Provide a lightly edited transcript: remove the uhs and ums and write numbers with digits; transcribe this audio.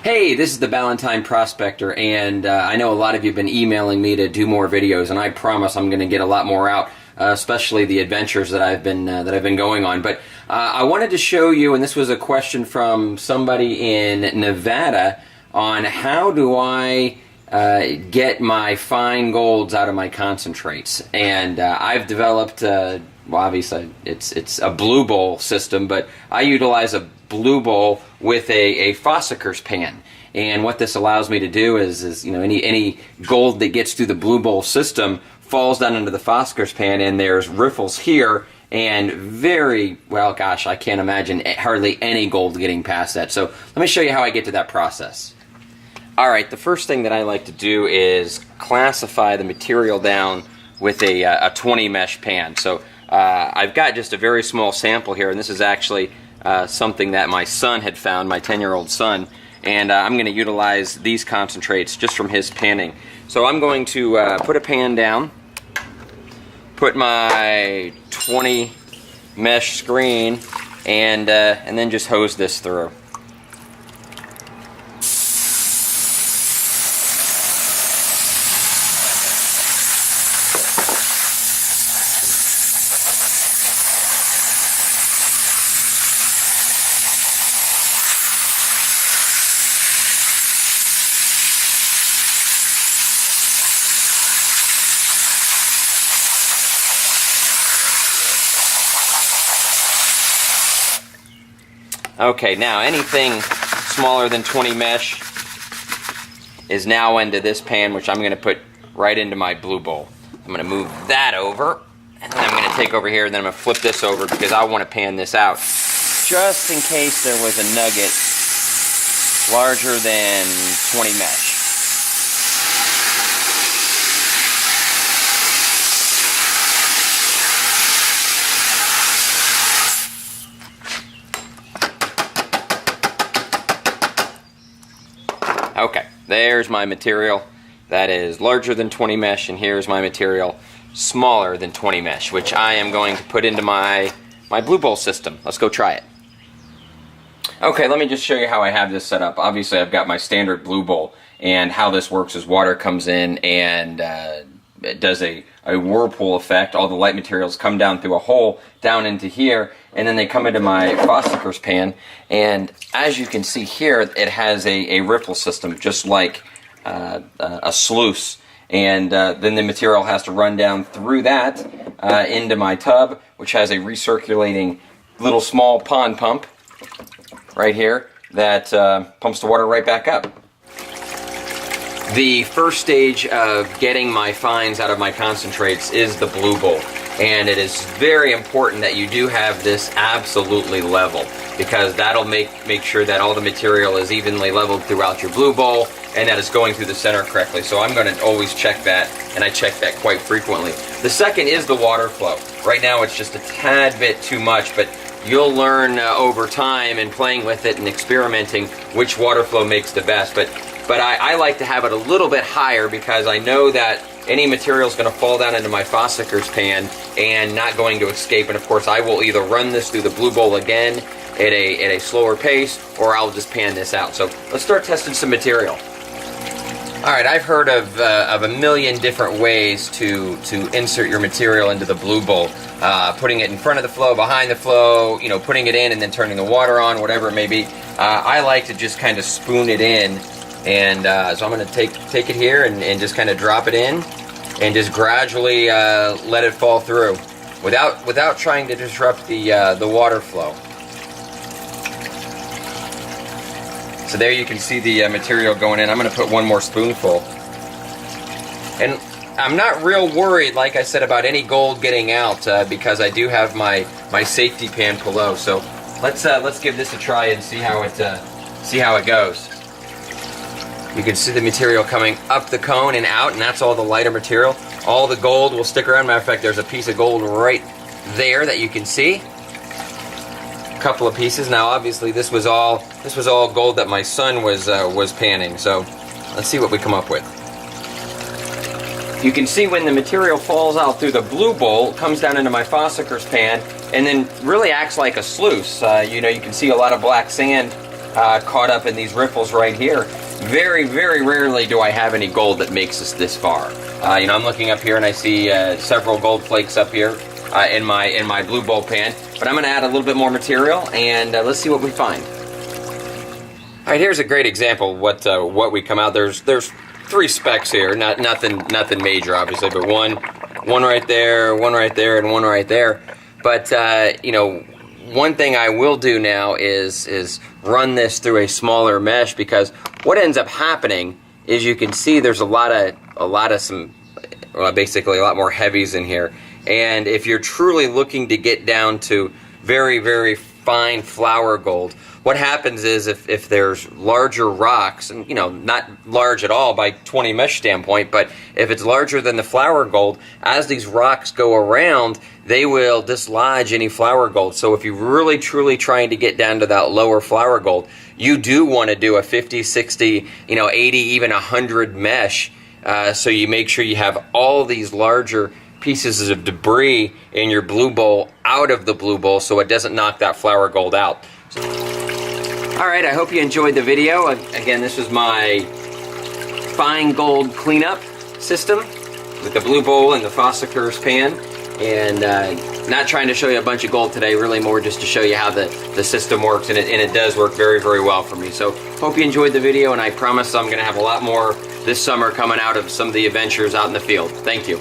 Hey, this is the Ballantine Prospector, and I know a lot of you have been emailing me to do more videos, and I promise I'm going to get a lot more out, especially the adventures that I've been going on. But I wanted to show you, and this was a question from somebody in Nevada, on how do I get my fine golds out of my concentrates. And I've developed, well, obviously it's a blue bowl system, but I utilize a blue bowl with a Fosackers pan. And what this allows me to do is you know, any gold that gets through the blue bowl system falls down into the Fosackers pan, and there's riffles here, and well, gosh, I can't imagine hardly any gold getting past that. So let me show you how I get to that process. Alright, the first thing that I like to do is classify the material down with a 20 mesh pan. So I've got just a very small sample here, and this is actually something that my son had found, my 10-year-old son, and I'm going to utilize these concentrates just from his panning. So I'm going to put a pan down, put my 20 mesh screen, and then just hose this through. Okay, now anything smaller than 20 mesh is now into this pan, which I'm going to put right into my blue bowl. I'm going to move that over, and then I'm going to take over here, and then I'm going to flip this over because I want to pan this out just in case there was a nugget larger than 20 mesh. Okay, there's my material that is larger than 20 mesh, and here's my material smaller than 20 mesh, which I am going to put into my blue bowl system. Let's go try it. Okay, let me just show you how I have this set up. Obviously, I've got my standard blue bowl, and how this works is water comes in and it does a whirlpool effect. All the light materials come down through a hole down into here, and then they come into my Fosackers pan, and as you can see here, it has a ripple system just like a sluice, and then the material has to run down through that into my tub, which has a recirculating little small pond pump right here that pumps the water right back up. The first stage of getting my fines out of my concentrates is the blue bowl, and it is very important that you do have this absolutely level, because that'll make sure that all the material is evenly leveled throughout your blue bowl and that it's going through the center correctly. So I'm going to always check that, and I check that quite frequently. The second is the water flow. Right now it's just a tad bit too much, but you'll learn over time and playing with it and experimenting which water flow makes the best. But I like to have it a little bit higher, because I know that any material is going to fall down into my Fosackers pan and not going to escape. And of course, I will either run this through the blue bowl again at a slower pace, or I'll just pan this out. So let's start testing some material. All right, I've heard of a million different ways to insert your material into the blue bowl. Putting it in front of the flow, behind the flow, you know, putting it in and then turning the water on, whatever it may be. I like to just kind of spoon it in. And so I'm going to take it here and just kind of drop it in and just gradually let it fall through without trying to disrupt the water flow. So there you can see the material going in. I'm going to put one more spoonful. And I'm not real worried, like I said, about any gold getting out because I do have my safety pan below. So let's give this a try and see how it goes. You can see the material coming up the cone and out, and that's all the lighter material. All the gold will stick around. Matter of fact, there's a piece of gold right there that you can see. A couple of pieces. Now, obviously, this was all gold that my son was panning. So, let's see what we come up with. You can see when the material falls out through the blue bowl, it comes down into my Fosackers pan, and then really acts like a sluice. You know, you can see a lot of black sand caught up in these riffles right here. Very, very rarely do I have any gold that makes us this far. You know, I'm looking up here and I see several gold flakes up here in my blue bowl pan. But I'm going to add a little bit more material, and let's see what we find. All right, here's a great example of what we come out. There's 3 specks here, nothing major, obviously, but one right there, one right there, and one right there. But you know, one thing I will do now is run this through a smaller mesh, because what ends up happening is you can see there's a lot of some, well, basically a lot more heavies in here. And if you're truly looking to get down to very, very fine flour gold, what happens is if there's larger rocks, and you know, not large at all by 20 mesh standpoint, but if it's larger than the flour gold, as these rocks go around, they will dislodge any flour gold. So if you're really truly trying to get down to that lower flour gold, you do want to do a 50, 60, you know, 80, even 100 mesh, so you make sure you have all these larger pieces of debris in your blue bowl out of the blue bowl, so it doesn't knock that flour gold out. Alright, I hope you enjoyed the video. Again, this was my fine gold cleanup system with the blue bowl and the Fossicurs pan. And not trying to show you a bunch of gold today, really more just to show you how the system works, and it does work very, very well for me. So hope you enjoyed the video, and I promise I'm going to have a lot more this summer coming out of some of the adventures out in the field. Thank you.